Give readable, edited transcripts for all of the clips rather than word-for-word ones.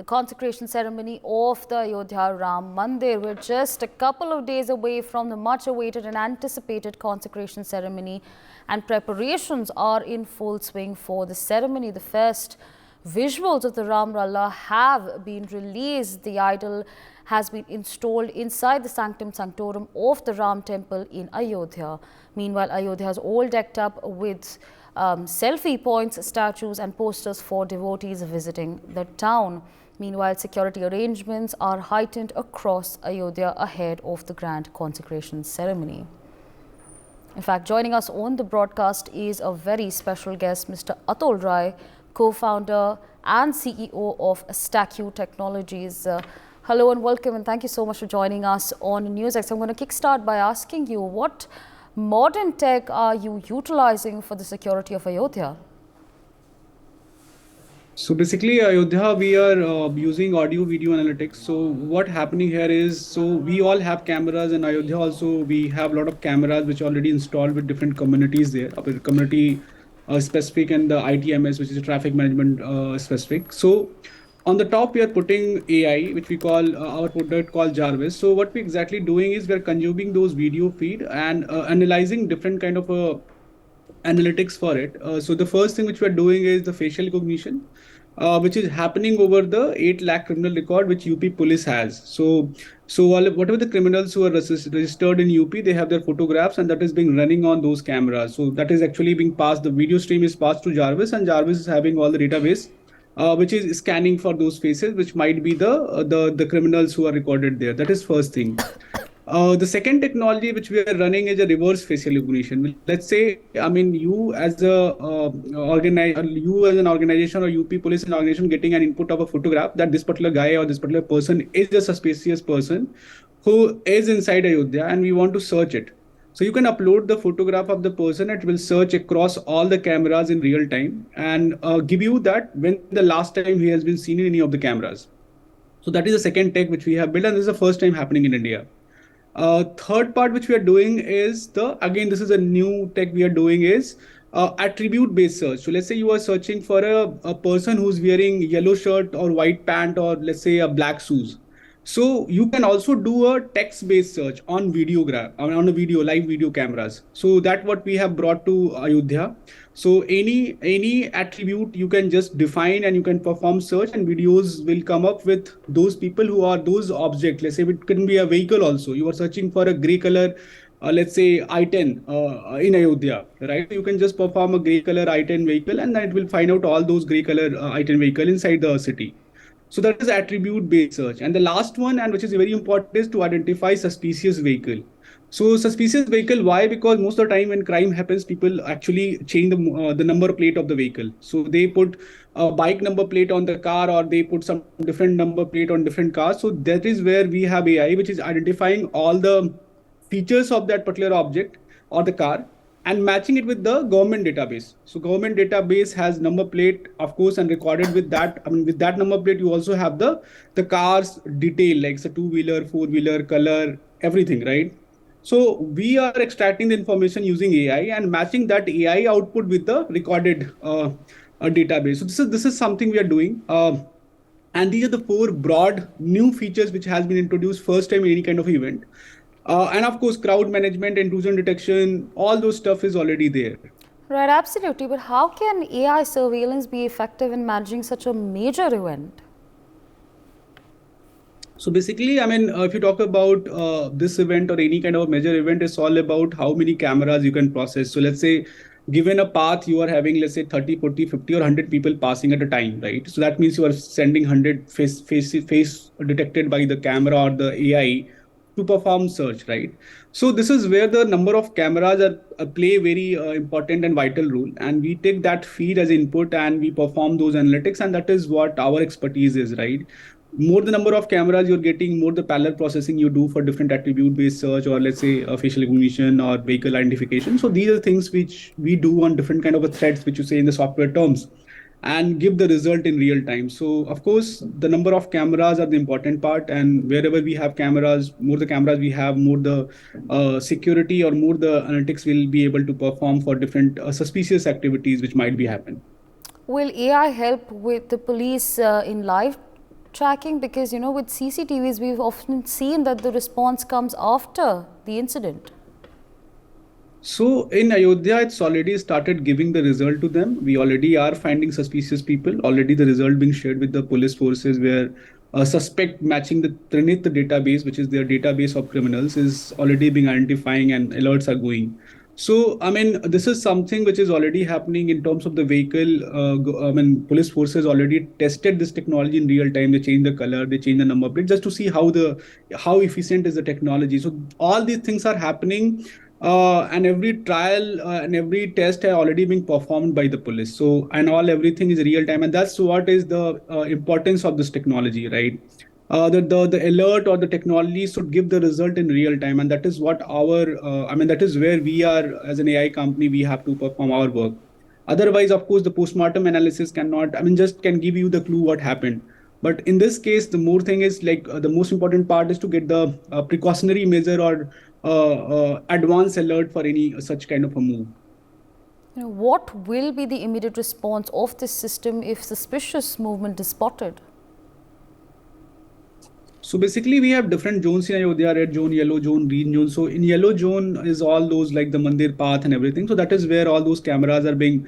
the consecration ceremony of the Ayodhya Ram Mandir. We're just a couple of days away from the much awaited and anticipated consecration ceremony, and preparations are in full swing for the ceremony. The first visuals of the Ram Lalla have been released. The idol has been installed inside the sanctum sanctorum of the Ram temple in Ayodhya. Meanwhile, Ayodhya is all decked up with selfie points, statues and posters for devotees visiting the town. Meanwhile, security arrangements are heightened across Ayodhya ahead of the grand consecration ceremony. In fact, joining us on the broadcast is a very special guest, Mr. Atul Rai, co-founder and CEO of Staqu Technologies. Hello and welcome, and thank you so much for joining us on NewsX. I'm going to kickstart by asking you, what modern tech are you utilizing for the security of Ayodhya? So basically, Ayodhya, we are using audio video analytics. So what happening here is, so we all have cameras in Ayodhya. Also, we have a lot of cameras which are already installed with different communities there, community specific, and the ITMS, which is traffic management specific. So on the top, we are putting AI, which we call our product called Jarvis. So what we exactly doing is we are consuming those video feed and analyzing different kind of analytics for it. So the first thing which we are doing is the facial recognition, which is happening over the 8 lakh criminal record which UP police has. So whatever the criminals who are registered in UP, they have their photographs, and that is being running on those cameras. So that is actually being passed. The video stream is passed to Jarvis, and Jarvis is having all the database, which is scanning for those faces, which might be the criminals who are recorded there. That is first thing. The second technology which we are running is a reverse facial recognition. Let's say, I mean, you as an organization or UP police and organization getting an input of a photograph that this particular guy or this particular person is a suspicious person who is inside Ayodhya, and we want to search it. So you can upload the photograph of the person. It will search across all the cameras in real time and give you that when the last time he has been seen in any of the cameras. So that is the second tech which we have built, and this is the first time happening in India. Third part which we are doing is again, this is a new tech we are doing is attribute based search. So let's say you are searching for a person who's wearing yellow shirt or white pant, or let's say a black shoes. So you can also do a text based search on on a live video cameras. So that's what we have brought to Ayodhya. So any attribute you can just define and you can perform search, and videos will come up with those people who are those objects. Let's say it can be a vehicle also. You are searching for a gray color, let's say I-10 in Ayodhya, right? You can just perform a gray color I-10 vehicle, and then it will find out all those gray color I-10 vehicle inside the city. So that is attribute based search. And the last one, and which is very important, is to identify suspicious vehicle. So suspicious vehicle, why? Because most of the time when crime happens, people actually change the number plate of the vehicle. So they put a bike number plate on the car, or they put some different number plate on different cars. So that is where we have AI, which is identifying all the features of that particular object or the car and matching it with the government database. So government database has number plate, of course, and recorded with that. I mean, with that number plate, you also have the car's detail, like it's a two-wheeler, four-wheeler, color, everything, right? So we are extracting the information using AI and matching that AI output with the recorded database. So this is something we are doing. And these are the 4 broad new features which has been introduced first time in any kind of event. And of course, crowd management, intrusion detection, all those stuff is already there. Right, absolutely. But how can AI surveillance be effective in managing such a major event? So basically, I mean, if you talk about this event or any kind of a major event, it's all about how many cameras you can process. So let's say, given a path, you are having, let's say 30, 40, 50 or 100 people passing at a time, right? So that means you are sending 100 face detected by the camera or the AI to perform search, right? So this is where the number of cameras play very important and vital role. And we take that feed as input and we perform those analytics. And that is what our expertise is, right? More the number of cameras you're getting, more the parallel processing you do for different attribute based search, or let's say facial recognition or vehicle identification. So these are things which we do on different kind of a threads, which you say in the software terms, and give the result in real time. So of course, the number of cameras are the important part, and wherever we have cameras, more the cameras we have, more the security or more the analytics will be able to perform for different suspicious activities which might be happen. Will AI help with the police in live Tracking, because with CCTVs we've often seen that the response comes after the incident. So in Ayodhya, it's already started giving the result to them. We already are finding suspicious people. Already the result being shared with the police forces, where a suspect matching the Trinit database, which is their database of criminals, is already being identifying and alerts are going. So I mean, this is something which is already happening in terms of the vehicle. I mean, police forces already tested this technology in real time. They change the color, they change the number plate just to see how efficient is the technology. So all these things are happening, and every trial and every test has already been performed by the police. So and all everything is real time, and that's what is the importance of this technology, right? The alert or the technology should give the result in real time, and that is what our I mean that is where we are as an AI company. We have to perform our work. Otherwise, of course, the postmortem analysis cannot. I mean, just can give you the clue what happened. But in this case, the more thing is like the most important part is to get the precautionary measure or advance alert for any such kind of a move. What will be the immediate response of this system if suspicious movement is spotted? So basically, we have different zones in Ayodhya: red zone, yellow zone, green zone. So in yellow zone is all those like the Mandir path and everything. So that is where all those cameras are being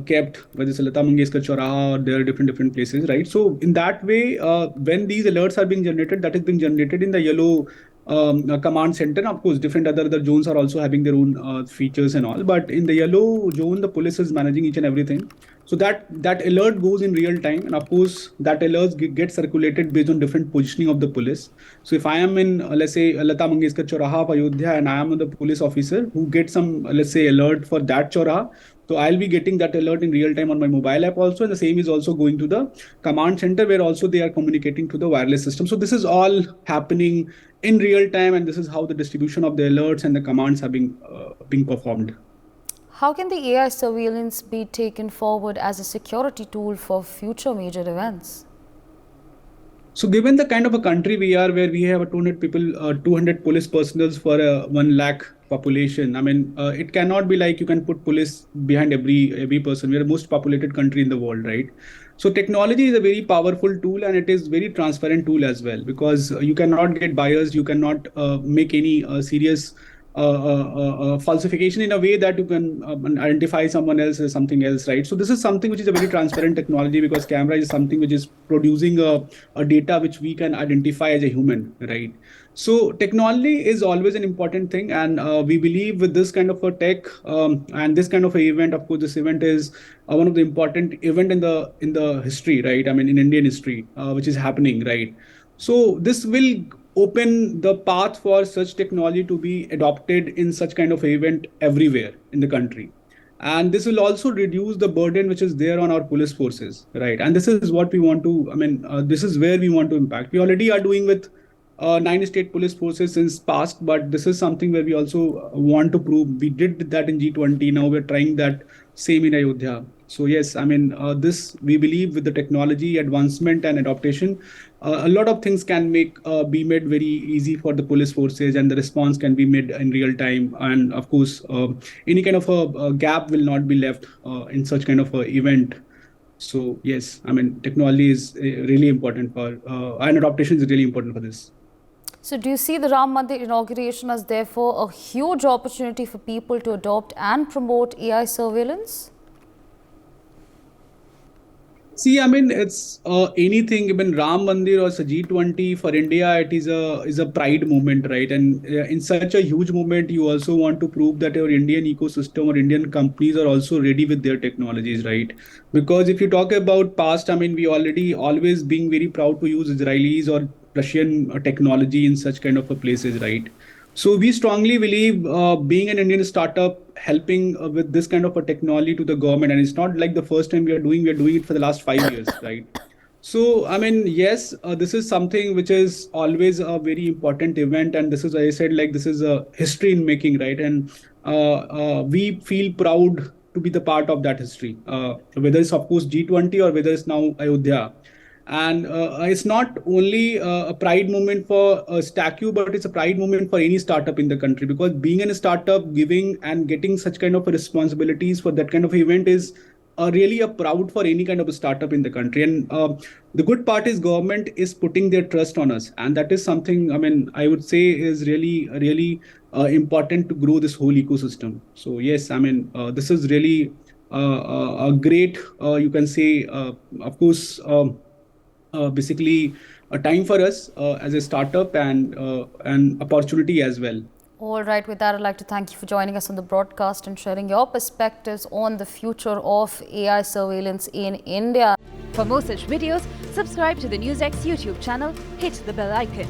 kept, whether it's Lata Mangeshkar Chauraha or there are different places, right? So in that way, when these alerts are being generated, that is being generated in the yellow command center. Of course, different other zones are also having their own features and all. But in the yellow zone, the police is managing each and everything. So that alert goes in real time, and of course that alert gets circulated based on different positioning of the police. So if I am in let's say Lata Mangeshkar Chauraha of Ayodhya, and I am the police officer who gets some let's say alert for that Chauraha, so I'll be getting that alert in real time on my mobile app also, and the same is also going to the command center where also they are communicating to the wireless system. So this is all happening in real time, and this is how the distribution of the alerts and the commands are being performed. How can the AI surveillance be taken forward as a security tool for future major events? So, given the kind of a country we are, where we have a 200 people, 200 police personnel for a 1 lakh population, I mean, it cannot be like you can put police behind every person. We are the most populated country in the world, right? So, technology is a very powerful tool, and it is very transparent tool as well, because you cannot get biased, you cannot make any serious falsification in a way that you can identify someone else as something else, right? So this is something which is a very transparent technology, because camera is something which is producing a data which we can identify as a human, right? So technology is always an important thing, and we believe with this kind of a tech and this kind of a event. Of course, this event is one of the important event in the history, right? I mean, in Indian history, which is happening, right? So this will open the path for such technology to be adopted in such kind of event everywhere in the country. And this will also reduce the burden which is there on our police forces, right? And this is what we want to, I mean, this is where we want to impact. We already are doing with 9 state police forces since past, but this is something where we also want to prove. We did that in G20. Now we're trying that same in Ayodhya. So yes, I mean, this we believe with the technology advancement and adaptation, a lot of things can be made very easy for the police forces, and the response can be made in real time. And of course, any kind of a gap will not be left in such kind of a event. So yes, I mean, technology is really important for and adaptation is really important for this. So do you see the Ram Mandir inauguration as therefore a huge opportunity for people to adopt and promote AI surveillance? See, I mean, it's anything. Even Ram Mandir or G20 for India, it is a pride moment, right? And in such a huge moment, you also want to prove that your Indian ecosystem or Indian companies are also ready with their technologies, right? Because if you talk about past, I mean, we already always being very proud to use Israelis or Russian technology in such kind of a places, right? So we strongly believe being an Indian startup helping with this kind of a technology to the government, and it's not like the first time we are doing it for the last 5 years, right? So I mean, yes, this is something which is always a very important event, and this is, I said, like this is a history in making, right? And we feel proud to be the part of that history, whether it's of course G20 or whether it's now Ayodhya. And it's not only a pride moment for Staqu, but it's a pride moment for any startup in the country, because being in a startup, giving and getting such kind of responsibilities for that kind of event is really a proud for any kind of a startup in the country. And the good part is government is putting their trust on us, and that is something, I mean, I would say is really important to grow this whole ecosystem. So yes, I mean, this is really a great, you can say, of course, basically a time for us as a startup, and an opportunity as well. All right, with that, I'd like to thank you for joining us on the broadcast and sharing your perspectives on the future of AI surveillance in India. For more such videos, subscribe to the NewsX YouTube channel, hit the bell icon.